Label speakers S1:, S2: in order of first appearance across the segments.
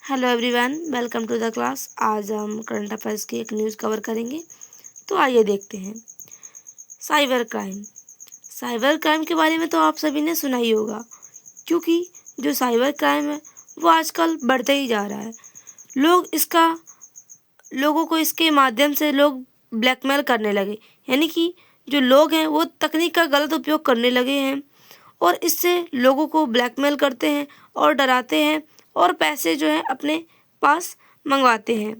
S1: Hello everyone, welcome to the class. आज हम current affairs की एक न्यूज़ कवर करेंगे। तो आइए देखते हैं। Cyber crime. साइबर क्राइम के बारे में तो आप सभी ने सुना ही होगा, क्योंकि जो साइबर क्राइम है वो आजकल बढ़ते ही जा रहा है। लोगों को इसके माध्यम से लोग ब्लैकमेल करने लगे, यानी कि जो लोग हैं वो तकनीक का गलत उपयोग करने लगे हैं और इससे लोगों को ब्लैकमेल करते हैं और डराते हैं और पैसे जो है अपने पास मंगवाते हैं।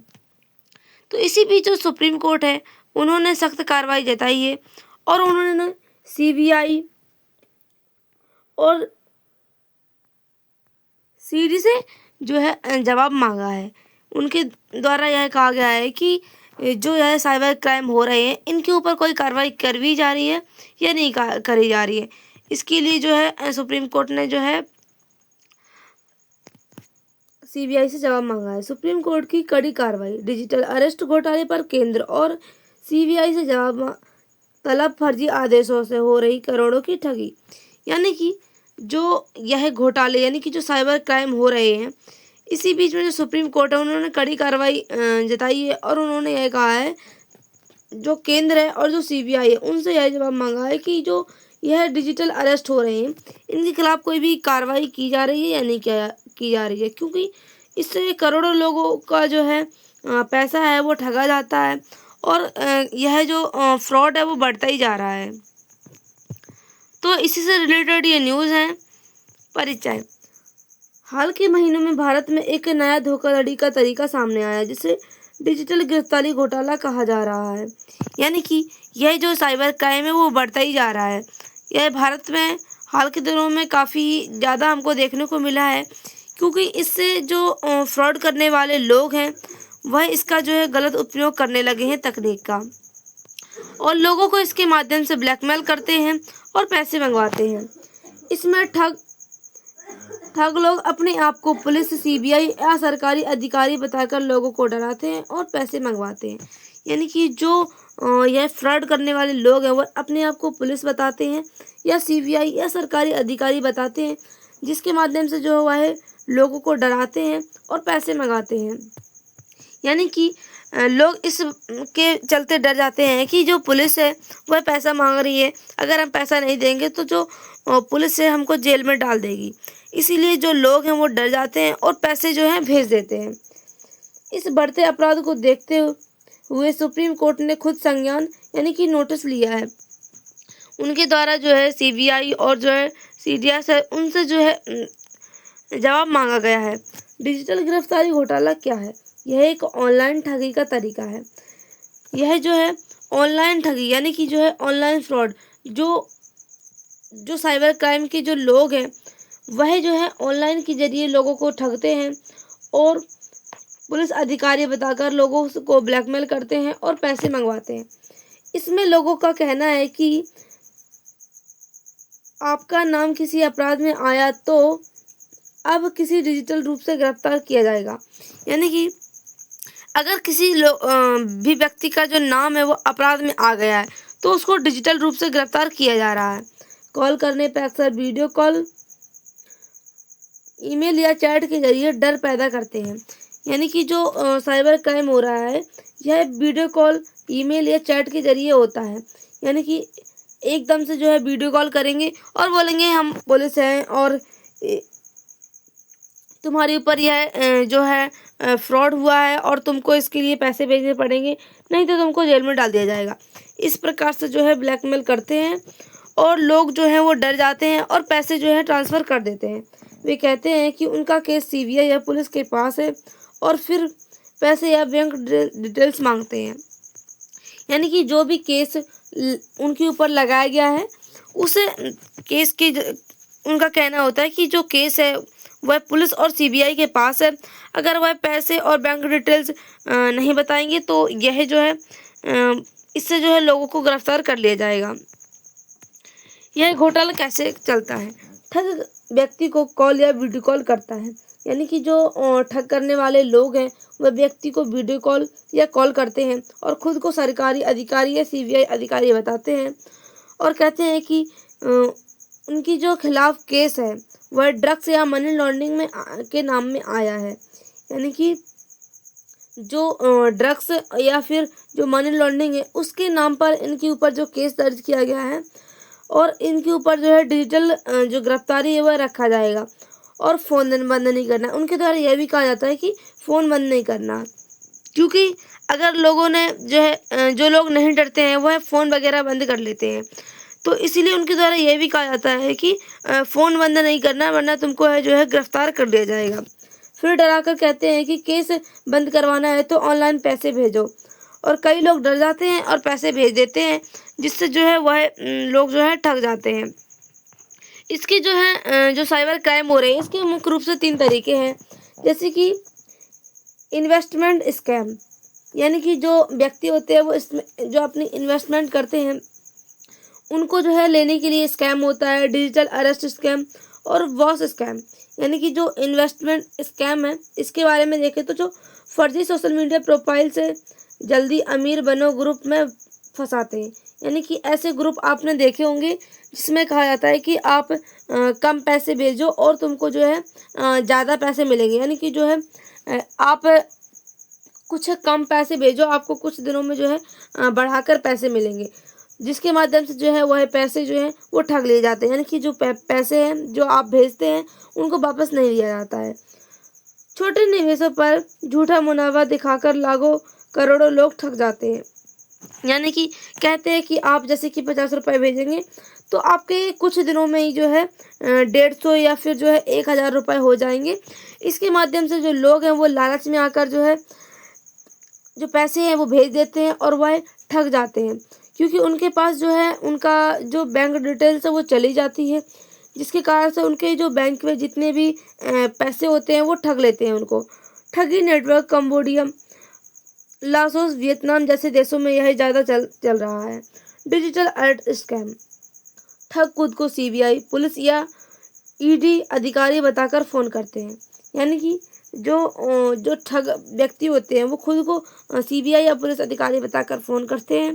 S1: तो इसी बीच जो सुप्रीम कोर्ट है उन्होंने सख्त कार्रवाई जताई है और उन्होंने सीबीआई और सीडी से जो है जवाब मांगा है। उनके द्वारा यह कहा गया है कि जो यह साइबर क्राइम हो रहे हैं इनके ऊपर कोई कार्रवाई करवी जा रही है या नहीं करी जा रही है। इसके लिए जो है सुप्रीम कोर्ट ने जो है सीबीआई से जवाब मांगा है। सुप्रीम कोर्ट की कड़ी कार्रवाई। डिजिटल अरेस्ट घोटाले पर केंद्र और सीबीआई से जवाब तलब। फर्जी आदेशों से हो रही करोड़ों की ठगी। यानी कि जो यह घोटाले यानी कि जो साइबर क्राइम हो रहे हैं, इसी बीच में जो सुप्रीम कोर्ट है उन्होंने कड़ी कार्रवाई जताई है और उन्होंने यह कहा है जो केंद्र है और जो सीबीआई है उनसे यह जवाब मांगा है कि जो यह डिजिटल अरेस्ट हो रहे हैं इनके खिलाफ कोई भी कार्रवाई की जा रही है या नहीं की जा रही है, क्योंकि इससे करोड़ों लोगों का जो है पैसा है वो ठगा जाता है और यह जो फ्रॉड है वो बढ़ता ही जा रहा है। तो इसी से रिलेटेड ये न्यूज़ है। परिचय। हाल के महीनों में भारत में एक नया धोखाधड़ी का तरीका सामने आया जिसे डिजिटल गिरफ्तारी घोटाला कहा जा रहा है। यानी कि यह जो साइबर क्राइम है वो बढ़ता ही जा रहा है। यह भारत में हाल के दिनों में काफ़ी ज़्यादा हमको देखने को मिला है, क्योंकि इससे जो फ्रॉड करने वाले लोग हैं वह इसका जो है गलत उपयोग करने लगे हैं तकनीक का और लोगों को इसके माध्यम से ब्लैकमेल करते हैं और पैसे मंगवाते हैं। इसमें ठग लोग अपने आप को पुलिस, सीबीआई या सरकारी अधिकारी बताकर लोगों को डराते हैं और पैसे मंगवाते हैं। यानी कि जो यह फ्रॉड करने वाले लोग हैं वह अपने आप को पुलिस बताते हैं या सीबीआई या सरकारी अधिकारी बताते हैं, जिसके माध्यम से जो वह लोगों को डराते हैं और पैसे मंगाते हैं। यानी कि लोग इस के चलते डर जाते हैं कि जो पुलिस है वह पैसा मांग रही है, अगर हम पैसा नहीं देंगे तो जो पुलिस है हमको जेल में डाल देगी। इसीलिए जो लोग हैं वो डर जाते हैं और पैसे जो हैं भेज देते हैं। इस बढ़ते अपराध को देखते हुए सुप्रीम कोर्ट ने खुद संज्ञान यानी कि नोटिस लिया है। उनके द्वारा जो है सीबीआई और जो है सीडीआई से उनसे जो है जवाब मांगा गया है। डिजिटल गिरफ्तारी घोटाला क्या है? यह एक ऑनलाइन ठगी का तरीका है। यह जो है ऑनलाइन ठगी यानी कि जो है ऑनलाइन फ्रॉड, जो साइबर क्राइम के जो लोग हैं वह जो है ऑनलाइन के जरिए लोगों को ठगते हैं और पुलिस अधिकारी बताकर लोगों को ब्लैकमेल करते हैं और पैसे मंगवाते हैं। इसमें लोगों का कहना है कि आपका नाम किसी अपराध में आया तो अब किसी डिजिटल रूप से गिरफ्तार किया जाएगा। यानी कि अगर किसी भी व्यक्ति का जो नाम है वो अपराध में आ गया है तो उसको डिजिटल रूप से गिरफ्तार किया जा रहा है। कॉल करने पर अक्सर वीडियो कॉल, ईमेल या चैट के जरिए डर पैदा करते हैं। यानी कि जो साइबर क्राइम हो रहा है यह वीडियो कॉल, ईमेल या चैट के जरिए होता है। यानी कि एकदम से जो है वीडियो कॉल करेंगे और बोलेंगे हम पुलिस हैं और तुम्हारे ऊपर यह जो है फ्रॉड हुआ है और तुमको इसके लिए पैसे भेजने पड़ेंगे, नहीं तो तुमको जेल में डाल दिया जाएगा। इस प्रकार से जो है ब्लैकमेल करते हैं और लोग जो हैं वो डर जाते हैं और पैसे जो है ट्रांसफ़र कर देते हैं। वे कहते हैं कि उनका केस सीबीआई या पुलिस के पास है और फिर पैसे या बैंक डिटेल्स मांगते हैं। यानी कि जो भी केस उनके ऊपर लगाया गया है उसे केस के उनका कहना होता है कि जो केस है वह पुलिस और सीबीआई के पास है, अगर वह पैसे और बैंक डिटेल्स नहीं बताएंगे तो यह जो है इससे जो है लोगों को गिरफ्तार कर लिया जाएगा। यह घोटाला कैसे चलता है? ठग व्यक्ति को कॉल या वीडियो कॉल करता है। यानी कि जो ठग करने वाले लोग हैं वह व्यक्ति को वीडियो कॉल या कॉल करते हैं और खुद को सरकारी अधिकारी या सीबीआई अधिकारी बताते हैं और कहते हैं कि उनकी जो खिलाफ केस है वह ड्रग्स या मनी लॉन्ड्रिंग के नाम में आया है। यानी कि जो ड्रग्स या फिर जो मनी लॉन्ड्रिंग है उसके नाम पर इनके ऊपर जो केस दर्ज किया गया है और इनके ऊपर जो है डिजिटल जो गिरफ्तारी है वह रखा जाएगा और फ़ोन बंद नहीं करना। उनके द्वारा यह भी कहा जाता है कि फ़ोन बंद नहीं करना, क्योंकि अगर लोगों ने जो है जो लोग नहीं डरते हैं वह फ़ोन वगैरह बंद कर लेते हैं, तो इसीलिए उनके द्वारा यह भी कहा जाता है कि फ़ोन बंद नहीं करना वरना तुमको है जो है गिरफ्तार कर लिया जाएगा। फिर डराकर कहते हैं कि केस बंद करवाना है तो ऑनलाइन पैसे भेजो, और कई लोग डर जाते हैं और पैसे भेज देते हैं, जिससे जो है वह लोग जो है ठग जाते हैं। इसकी जो है जो साइबर क्राइम हो रहे हैं इसके मुख्य रूप से 3 तरीके हैं, जैसे कि इन्वेस्टमेंट स्कैम, यानी कि जो व्यक्ति होते हैं वो इसमें जो अपनी इन्वेस्टमेंट करते हैं उनको जो है लेने के लिए स्कैम होता है, डिजिटल अरेस्ट स्कैम और वॉश स्कैम। यानी कि जो इन्वेस्टमेंट स्कैम है इसके बारे में देखें तो जो फर्जी सोशल मीडिया प्रोफाइल से जल्दी अमीर बनो ग्रुप में फंसाते हैं। यानी कि ऐसे ग्रुप आपने देखे होंगे जिसमें कहा जाता है कि आप कम पैसे भेजो और तुमको जो है ज़्यादा पैसे मिलेंगे। यानी कि जो है आप कुछ कम पैसे भेजो, आपको कुछ दिनों में जो है बढ़ाकर पैसे मिलेंगे, जिसके माध्यम से जो है वह पैसे जो है वो ठग लिए जाते हैं। यानी कि जो पैसे हैं जो आप भेजते हैं उनको वापस नहीं लिया जाता है। छोटे निवेशों पर झूठा मुनाफा दिखाकर लाखों करोड़ों लोग ठग जाते हैं। यानी कि कहते हैं कि आप जैसे कि 50 रुपये भेजेंगे तो आपके कुछ दिनों में ही जो है 150 या फिर जो है 1000 रुपये हो जाएंगे। इसके माध्यम से जो लोग हैं वो लालच में आकर जो है जो पैसे हैं वो भेज देते हैं और वह ठग जाते हैं, क्योंकि उनके पास जो है उनका जो बैंक डिटेल्स है वो चली जाती है, जिसके कारण से उनके जो बैंक में जितने भी पैसे होते हैं वो ठग लेते हैं उनको। ठगी नेटवर्क कंबोडिया, लाओस, वियतनाम जैसे देशों में यह ज़्यादा चल रहा है। डिजिटल अलर्ट स्कैम, ठग खुद को सीबीआई, पुलिस या ईडी अधिकारी बताकर फ़ोन करते हैं। यानी कि जो ठग व्यक्ति होते हैं वो खुद को सीबीआई या पुलिस अधिकारी बताकर फ़ोन करते हैं।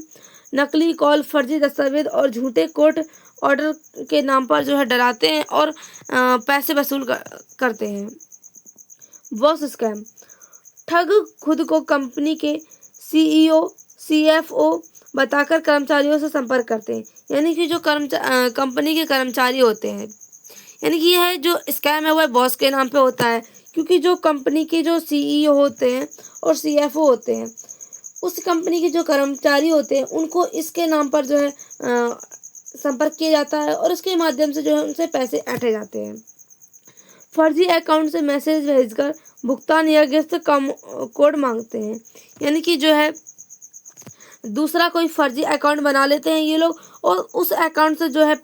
S1: नकली कॉल, फर्जी दस्तावेज और झूठे कोर्ट ऑर्डर के नाम पर जो है डराते हैं और पैसे वसूल करते हैं। बॉस स्कैम, ठग खुद को कंपनी के सीईओ, सीएफओ बताकर कर्मचारियों से संपर्क करते हैं। यानी कि जो कंपनी के कर्मचारी होते हैं, यानी कि यह जो स्कैम है वह बॉस के नाम पे होता है, क्योंकि जो कंपनी के जो सीईओ होते हैं और सीएफओ होते हैं उस कंपनी के जो कर्मचारी होते हैं उनको इसके नाम पर जो है संपर्क किया जाता है और इसके माध्यम से जो है उनसे पैसे ऐंठे जाते हैं। फर्जी अकाउंट से मैसेज भेजकर भुगतान या गिफ्ट कोड मांगते हैं। यानी कि जो है दूसरा कोई फर्जी अकाउंट बना लेते हैं ये लोग और उस अकाउंट से जो है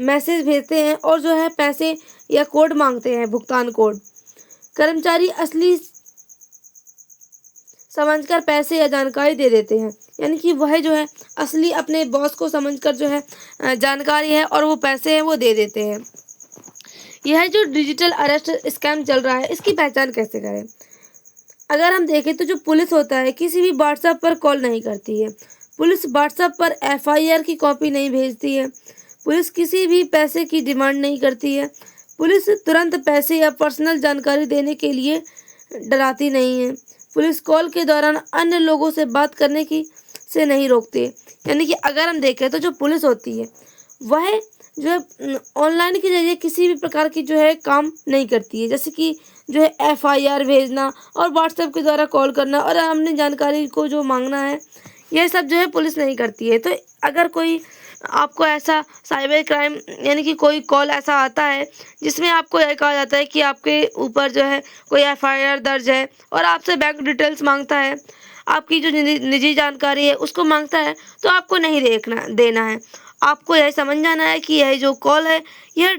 S1: मैसेज भेजते हैं और जो है पैसे या कोड मांगते हैं, भुगतान कोड। कर्मचारी असली समझकर पैसे या जानकारी दे देते हैं। यानी कि वह जो है असली अपने बॉस को समझकर जो है जानकारी है और वो पैसे हैं वो दे देते हैं। यह जो डिजिटल अरेस्ट स्कैम चल रहा है इसकी पहचान कैसे करें? अगर हम देखें तो जो पुलिस होता है किसी भी व्हाट्सएप पर कॉल नहीं करती है, पुलिस व्हाट्सएप पर एफआईआर की कॉपी नहीं भेजती है, पुलिस किसी भी पैसे की डिमांड नहीं करती है, पुलिस तुरंत पैसे या पर्सनल जानकारी देने के लिए डराती नहीं है, पुलिस कॉल के दौरान अन्य लोगों से बात करने की से नहीं रोकती है। यानी कि अगर हम देखें तो जो पुलिस होती है वह जो है ऑनलाइन के जरिए किसी भी प्रकार की जो है काम नहीं करती है, जैसे कि जो है एफआईआर भेजना और व्हाट्सएप के द्वारा कॉल करना और अपनी जानकारी को जो मांगना है यह सब जो है पुलिस नहीं करती है। तो अगर कोई आपको ऐसा साइबर क्राइम यानी कि कोई कॉल ऐसा आता है जिसमें आपको यह कहा जाता है कि आपके ऊपर जो है कोई एफआईआर दर्ज है और आपसे बैंक डिटेल्स मांगता है, आपकी जो निजी जानकारी है उसको मांगता है, तो आपको नहीं देना है। आपको यह समझ जाना है कि यह जो कॉल है यह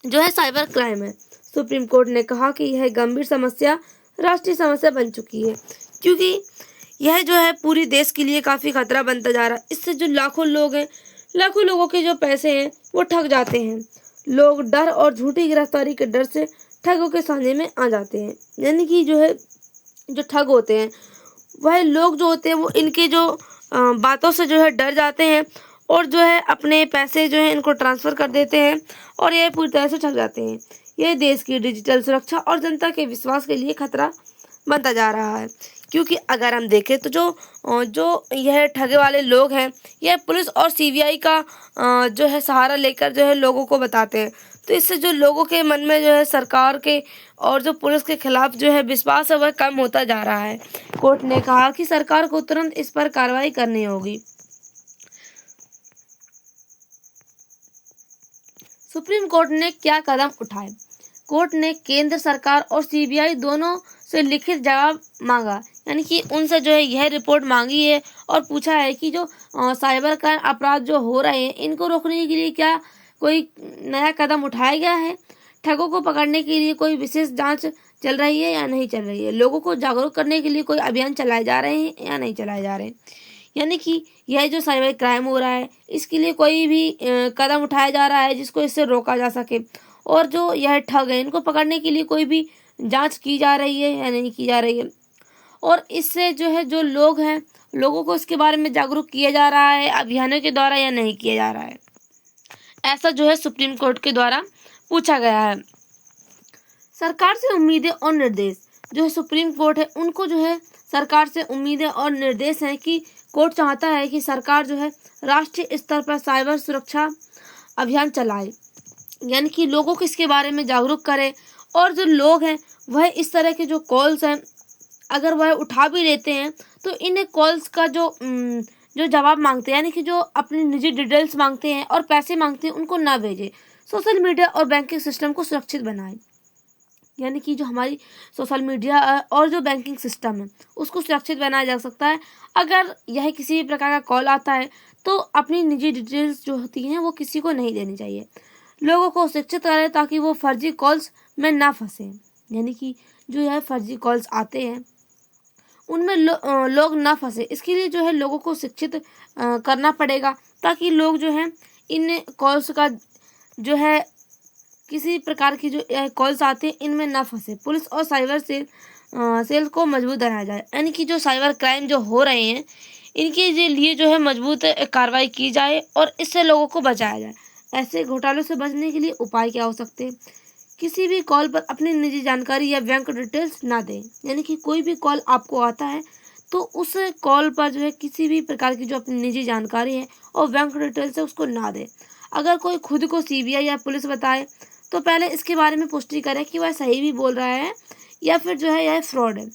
S1: जो है साइबर क्राइम है। सुप्रीम कोर्ट ने कहा कि यह गंभीर समस्या राष्ट्रीय समस्या बन चुकी है, क्योंकि यह जो है पूरी देश के लिए काफ़ी खतरा बनता जा रहा है। इससे जो लाखों लोग हैं, लाखों लोगों के जो पैसे हैं वो ठग जाते हैं। लोग डर और झूठी गिरफ्तारी के डर से ठगों के साझे में आ जाते हैं। यानी कि जो है जो ठग होते हैं वह लोग जो होते हैं वो इनके जो बातों से जो है डर जाते हैं और जो है अपने पैसे जो है इनको ट्रांसफ़र कर देते हैं और यह पूरी तरह से ठग जाते हैं। यह देश की डिजिटल सुरक्षा और जनता के विश्वास के लिए खतरा बनता जा रहा है। क्योंकि अगर हम देखें तो जो यह ठगे वाले लोग हैं, यह पुलिस और सीबीआई का जो है सहारा लेकर जो है लोगों को बताते हैं। तो इससे जो लोगों के मन में जो है सरकार के और जो पुलिस के खिलाफ जो है विश्वास है वह कम होता जा रहा है। कोर्ट ने कहा कि सरकार को तुरंत इस पर कार्रवाई करनी होगी। सुप्रीम कोर्ट ने क्या कदम उठाए? कोर्ट ने केंद्र सरकार और सीबीआई दोनों से लिखित जवाब मांगा, यानी कि उनसे जो है यह रिपोर्ट मांगी है और पूछा है कि जो साइबर क्राइम अपराध जो हो रहे हैं इनको रोकने के लिए क्या कोई नया कदम उठाया गया है। ठगों को पकड़ने के लिए कोई विशेष जांच चल रही है या नहीं चल रही है। लोगों को जागरूक करने के लिए कोई अभियान चलाए जा रहे हैं या नहीं चलाए जा रहे हैं। यानी कि यह जो साइबर क्राइम हो रहा है इसके लिए कोई भी कदम उठाया जा रहा है जिसको इससे रोका जा सके। और जो यह ठग है इनको पकड़ने के लिए कोई भी जांच की जा रही है या नहीं की जा रही है। और इससे जो है जो लोग हैं लोगों को इसके बारे में जागरूक किया जा रहा है अभियानों के द्वारा या नहीं किया जा रहा है। ऐसा जो है सुप्रीम कोर्ट के द्वारा पूछा गया है। सरकार से उम्मीदें और निर्देश, जो है सुप्रीम कोर्ट है उनको जो है सरकार से उम्मीदें और निर्देश हैं कि कोर्ट चाहता है कि सरकार जो है राष्ट्रीय स्तर पर साइबर सुरक्षा अभियान चलाए, यानी कि लोगों को इसके बारे में जागरूक करे। और जो लोग हैं वह इस तरह के जो कॉल्स हैं अगर वह उठा भी लेते हैं तो इन कॉल्स का जो जवाब मांगते हैं, यानी कि जो अपनी निजी डिटेल्स मांगते हैं और पैसे मांगते हैं उनको ना भेजे। सोशल मीडिया और बैंकिंग सिस्टम को सुरक्षित बनाए, यानी कि जो हमारी सोशल मीडिया और जो बैंकिंग सिस्टम है उसको सुरक्षित बनाया जा सकता है। अगर यह किसी भी प्रकार का कॉल आता है तो अपनी निजी डिटेल्स जो होती हैं वो किसी को नहीं देनी चाहिए। लोगों को शिक्षित करें ताकि वो फर्जी कॉल्स में ना फंसे, यानी कि जो यह फर्जी कॉल्स आते हैं उनमें लोग ना फंसे। इसके लिए जो है लोगों को शिक्षित करना पड़ेगा ताकि लोग जो हैं इन कॉल्स का जो है किसी प्रकार की जो कॉल्स आते हैं इनमें ना फंसे। पुलिस और साइबर सेल को मजबूत बनाया जाए, यानी कि जो साइबर क्राइम जो हो रहे हैं इनके लिए जो है मजबूत कार्रवाई की जाए और इससे लोगों को बचाया जाए। ऐसे घोटालों से बचने के लिए उपाय क्या हो सकते हैं? किसी भी कॉल पर अपनी निजी जानकारी या बैंक डिटेल्स ना दें, यानी कि कोई भी कॉल आपको आता है तो उस कॉल पर जो है किसी भी प्रकार की जो अपनी निजी जानकारी है और बैंक डिटेल्स है उसको ना दें। अगर कोई खुद को सीबीआई या पुलिस बताए तो पहले इसके बारे में पुष्टि करें कि वह सही भी बोल रहा है या फिर जो है यह फ्रॉड है।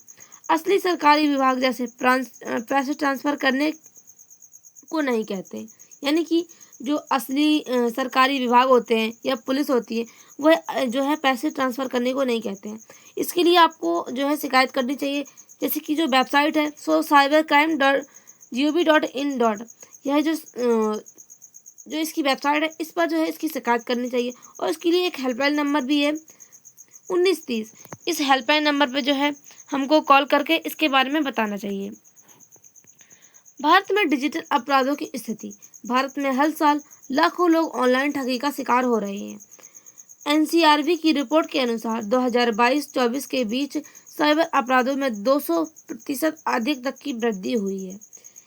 S1: असली सरकारी विभाग जैसे पैसे ट्रांसफर करने को नहीं कहते, यानी कि जो असली सरकारी विभाग होते हैं या पुलिस होती है वह जो है पैसे ट्रांसफ़र करने को नहीं कहते हैं। इसके लिए आपको जो है शिकायत करनी चाहिए, जैसे कि जो वेबसाइट है cybercrime.gov.in. यह जो इसकी वेबसाइट है इस पर जो है इसकी शिकायत करनी चाहिए। और इसके लिए एक हेल्पलाइन नंबर भी है 1930। इस हेल्पलाइन नंबर पर जो है हमको कॉल करके इसके बारे में बताना चाहिए। भारत में डिजिटल अपराधों की स्थिति। भारत में हर साल लाखों लोग ऑनलाइन ठगी का शिकार हो रहे हैं। एनसीआरबी की रिपोर्ट के अनुसार 2022-24 के बीच साइबर अपराधों में 200% अधिक तक की वृद्धि हुई है।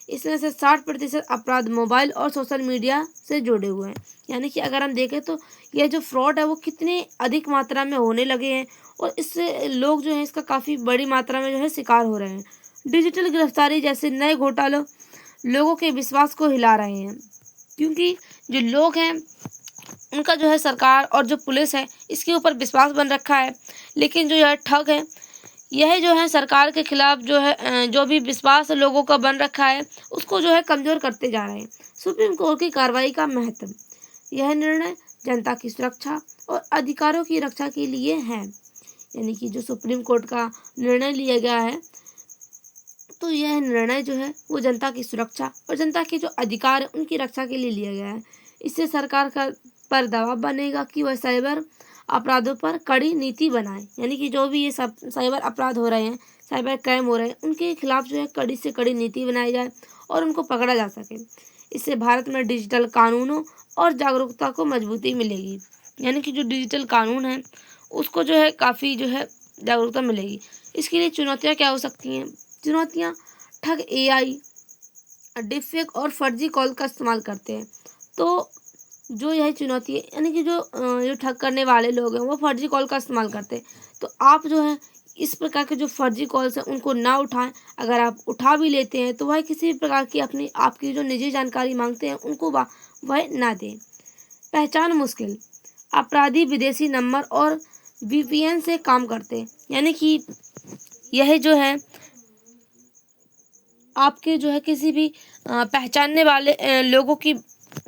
S1: इसमें से 60% अपराध मोबाइल और सोशल मीडिया से जुड़े हुए हैं। यानी कि अगर हम देखें तो यह जो फ्रॉड है वो कितनी अधिक मात्रा में होने लगे हैं और इससे लोग जो हैं इसका काफ़ी बड़ी मात्रा में जो है शिकार हो रहे हैं। डिजिटल गिरफ्तारी जैसे नए घोटालों लोगों के विश्वास को हिला रहे हैं, क्योंकि जो लोग हैं उनका जो है सरकार और जो पुलिस है इसके ऊपर विश्वास बन रखा है। लेकिन जो यह ठग है यह जो है सरकार के खिलाफ जो है जो भी विश्वास लोगों का बन रखा है उसको जो है कमज़ोर करते जा रहे हैं। सुप्रीम कोर्ट की कार्रवाई का महत्व। यह निर्णय जनता की सुरक्षा और अधिकारों की रक्षा के लिए है, यानी कि जो सुप्रीम कोर्ट का निर्णय लिया गया है तो यह निर्णय जो है वो जनता की सुरक्षा और जनता के जो अधिकार है उनकी रक्षा के लिए लिया गया है। इससे सरकार का पर दबाव बनेगा कि वह साइबर अपराधों पर कड़ी नीति बनाए, यानी कि जो भी ये सब साइबर अपराध हो रहे हैं, साइबर क्राइम हो रहे हैं, उनके खिलाफ जो है कड़ी से कड़ी नीति बनाई जाए और उनको पकड़ा जा सके। इससे भारत में डिजिटल कानूनों और जागरूकता को मजबूती मिलेगी, यानी कि जो डिजिटल कानून है उसको जो है काफ़ी जो है जागरूकता मिलेगी। इसके लिए चुनौतियाँ क्या हो सकती हैं? चुनौतियाँ ठग एआई, डिफेक और फर्जी कॉल का इस्तेमाल करते हैं। तो जो यह चुनौती है, यानी कि जो ठग करने वाले लोग हैं वो फर्जी कॉल का इस्तेमाल करते हैं। तो आप जो है इस प्रकार के जो फर्जी कॉल्स हैं उनको ना उठाएं। अगर आप उठा भी लेते हैं तो वह किसी भी प्रकार की अपनी आपकी जो निजी जानकारी मांगते हैं उनको वह ना दें। पहचान मुश्किल, अपराधी विदेशी नंबर और वीपीएन से काम करते हैं, यानी कि यह जो है आपके जो है किसी भी पहचानने वाले लोगों की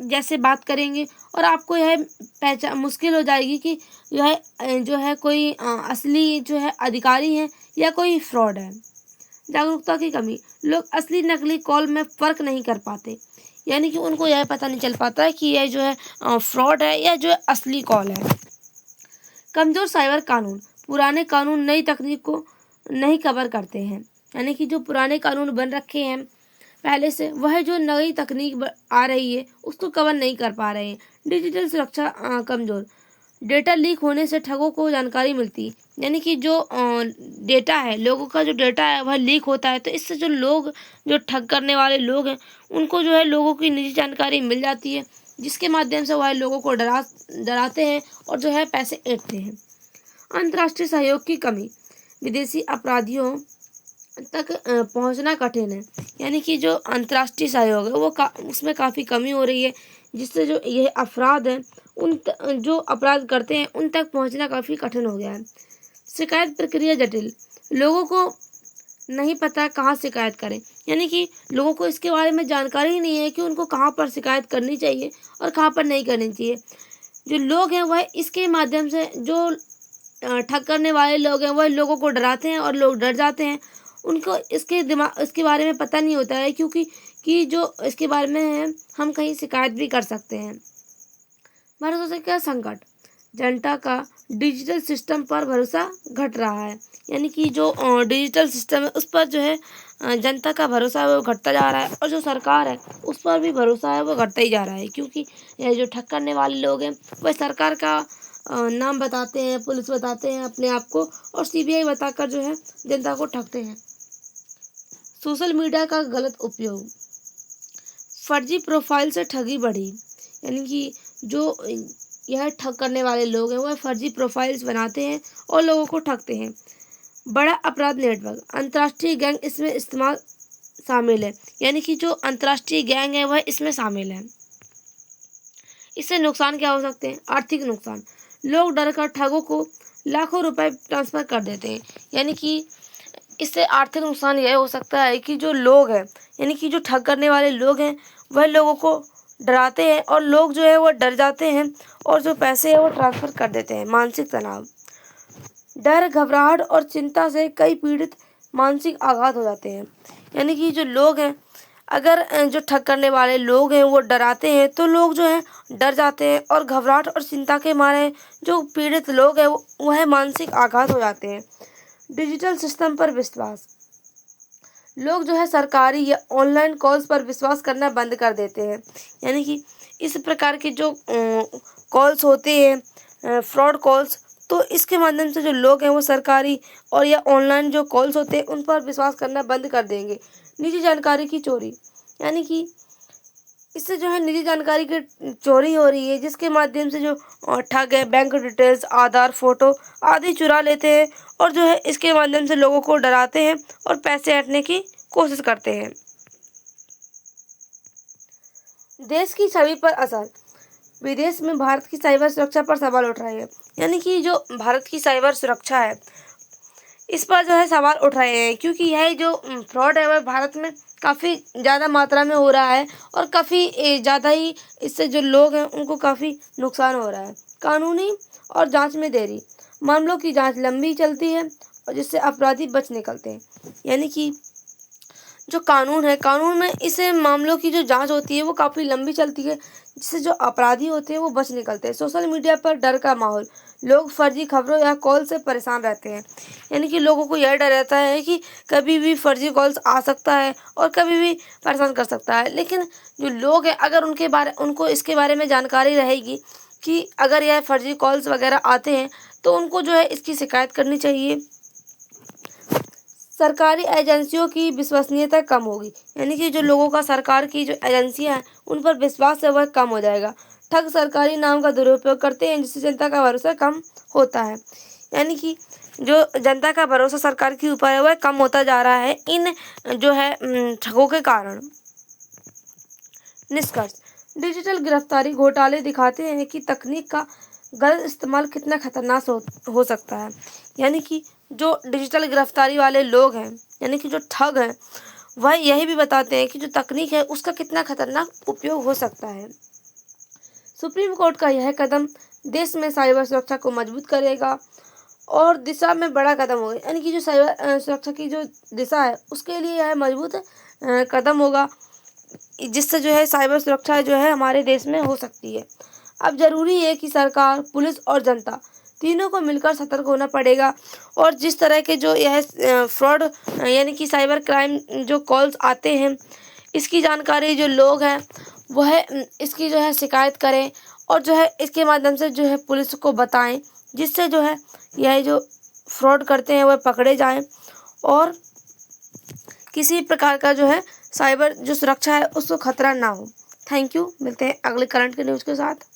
S1: जैसे बात करेंगे और आपको यह पहचान मुश्किल हो जाएगी कि यह जो है कोई असली जो है अधिकारी है या कोई फ्रॉड है। जागरूकता की कमी, लोग असली नकली कॉल में फ़र्क नहीं कर पाते, यानी कि उनको यह पता नहीं चल पाता है कि यह जो है फ्रॉड है या जो है असली कॉल है। कमज़ोर साइबर कानून, पुराने कानून नई तकनीक को नहीं कवर करते हैं, यानी कि जो पुराने कानून बन रखे हैं पहले से वह जो नई तकनीक आ रही है उसको कवर नहीं कर पा रहे हैं। डिजिटल सुरक्षा कमज़ोर, डेटा लीक होने से ठगों को जानकारी मिलती है, यानी कि जो डेटा है लोगों का जो डेटा है वह लीक होता है, तो इससे जो लोग जो ठग करने वाले लोग हैं उनको जो है लोगों की निजी जानकारी मिल जाती है, जिसके माध्यम से वह लोगों को डराते हैं और जो है पैसे ऐंठते हैं। अंतर्राष्ट्रीय सहयोग की कमी, विदेशी अपराधियों तक पहुंचना कठिन है, यानी कि जो अंतर्राष्ट्रीय सहयोग है वो उसमें काफ़ी कमी हो रही है, जिससे जो ये अपराध हैं जो अपराध करते हैं उन तक पहुंचना काफ़ी कठिन हो गया है। शिकायत प्रक्रिया जटिल, लोगों को नहीं पता कहाँ शिकायत करें, यानी कि लोगों को इसके बारे में जानकारी ही नहीं है कि उनको कहाँ पर शिकायत करनी चाहिए और कहाँ पर नहीं करनी चाहिए। जो लोग हैं वह इसके माध्यम से जो ठग करने वाले लोग हैं वह लोगों को डराते हैं और लोग डर जाते हैं। उनको इसके बारे में पता नहीं होता है, क्योंकि कि जो इसके बारे में है हम कहीं शिकायत भी कर सकते हैं। भरोसे से क्या संकट, जनता का डिजिटल सिस्टम पर भरोसा घट रहा है, यानी कि जो डिजिटल सिस्टम है उस पर जो है जनता का भरोसा है वो घटता जा रहा है और जो सरकार है उस पर भी भरोसा है वो घटता ही जा रहा है, क्योंकि यह जो ठग करने वाले लोग हैं वह सरकार का नाम बताते हैं, पुलिस बताते हैं अपने आप को और सीबीआई बताकर जो है जनता को ठगते हैं। सोशल मीडिया का गलत उपयोग, फर्जी प्रोफाइल से ठगी बढ़ी, यानी कि जो यह ठग करने वाले लोग हैं वह फर्जी प्रोफाइल्स बनाते हैं और लोगों को ठगते हैं। बड़ा अपराध नेटवर्क, अंतर्राष्ट्रीय गैंग इसमें इस्तेमाल शामिल है, यानी कि जो अंतर्राष्ट्रीय गैंग है वह इसमें शामिल है। इससे नुकसान क्या हो सकते हैं? आर्थिक नुकसान, लोग डर कर ठगों को लाखों रुपए ट्रांसफर कर देते हैं, यानी कि इससे आर्थिक नुकसान यह हो सकता है कि जो लोग हैं यानी कि जो ठग करने वाले लोग हैं वह लोगों को डराते हैं और लोग जो है वो डर जाते हैं और जो पैसे है वो ट्रांसफ़र कर देते हैं। मानसिक तनाव, डर, घबराहट और चिंता से कई पीड़ित मानसिक आघात हो जाते हैं, यानी कि जो लोग हैं अगर जो ठग करने वाले लोग हैं वो डराते हैं तो लोग जो है डर जाते हैं और घबराहट और चिंता के मारे जो पीड़ित लोग हैं वह मानसिक आघात हो जाते हैं। डिजिटल सिस्टम पर विश्वास, लोग जो है सरकारी या ऑनलाइन कॉल्स पर विश्वास करना बंद कर देते हैं, यानी कि इस प्रकार के जो कॉल्स होते हैं फ्रॉड कॉल्स, तो इसके माध्यम से जो लोग हैं वो सरकारी और या ऑनलाइन जो कॉल्स होते हैं उन पर विश्वास करना बंद कर देंगे। निजी जानकारी की चोरी, यानी कि इससे जो है निजी जानकारी की चोरी हो रही है, जिसके माध्यम से जो ठग है बैंक डिटेल्स, आधार, फोटो आदि चुरा लेते हैं और जो है इसके माध्यम से लोगों को डराते हैं और पैसे ऐंठने की कोशिश करते हैं। देश की छवि पर असर, विदेश में भारत की साइबर सुरक्षा पर सवाल उठ रहे हैं, यानी कि जो भारत की साइबर सुरक्षा है इस पर जो है सवाल उठ रहे हैं, क्योंकि यह जो फ्रॉड है वह भारत में काफ़ी ज़्यादा मात्रा में हो रहा है और काफ़ी ज़्यादा ही इससे जो लोग हैं उनको काफ़ी नुकसान हो रहा है। कानूनी और जांच में देरी, मामलों की जांच लंबी चलती है और जिससे अपराधी बच निकलते हैं, यानी कि जो कानून है कानून में इस मामलों की जो जांच होती है वो काफ़ी लंबी चलती है, जिससे जो अपराधी होते हैं वो बच निकलते हैं। सोशल मीडिया पर डर का माहौल, लोग फर्जी खबरों या कॉल से परेशान रहते हैं, यानी कि लोगों को यह डर रहता है कि कभी भी फर्जी कॉल्स आ सकता है और कभी भी परेशान कर सकता है। लेकिन जो लोग हैं अगर उनको इसके बारे में जानकारी रहेगी कि अगर यह फर्जी कॉल्स वगैरह आते हैं तो उनको जो है इसकी शिकायत करनी चाहिए। सरकारी एजेंसियों की विश्वसनीयता कम होगी, यानी कि जो लोगों का सरकार की जो एजेंसियां हैं उन पर विश्वास है वह कम हो जाएगा। ठग सरकारी नाम का दुरुपयोग करते हैं, जिससे जनता का भरोसा कम होता है। यानी कि जो जनता का भरोसा सरकार के ऊपर है वह कम होता जा रहा है इन जो है ठगों के कारण। निष्कर्ष, डिजिटल गिरफ्तारी घोटाले दिखाते हैं कि तकनीक का गलत इस्तेमाल कितना खतरनाक हो सकता है। यानी कि जो डिजिटल गिरफ्तारी वाले लोग हैं, यानी कि जो ठग हैं, वह यही भी बताते हैं कि जो तकनीक है उसका कितना खतरनाक उपयोग हो सकता है। सुप्रीम कोर्ट का यह कदम देश में साइबर सुरक्षा को मजबूत करेगा और दिशा में बड़ा कदम होगा। यानी कि जो साइबर सुरक्षा की जो दिशा है उसके लिए यह मजबूत कदम होगा, जिससे जो है साइबर सुरक्षा जो है हमारे देश में हो सकती है। अब जरूरी है कि सरकार, पुलिस और जनता तीनों को मिलकर सतर्क होना पड़ेगा और जिस तरह के जो यह फ्रॉड यानी कि साइबर क्राइम जो कॉल्स आते हैं, इसकी जानकारी जो लोग हैं वह इसकी जो है शिकायत करें और जो है इसके माध्यम से जो है पुलिस को बताएं, जिससे जो है यह जो फ्रॉड करते हैं वह पकड़े जाएं और किसी प्रकार का जो है साइबर जो सुरक्षा है उसको खतरा ना हो। Thank you. मिलते हैं अगले करंट के न्यूज़ के साथ।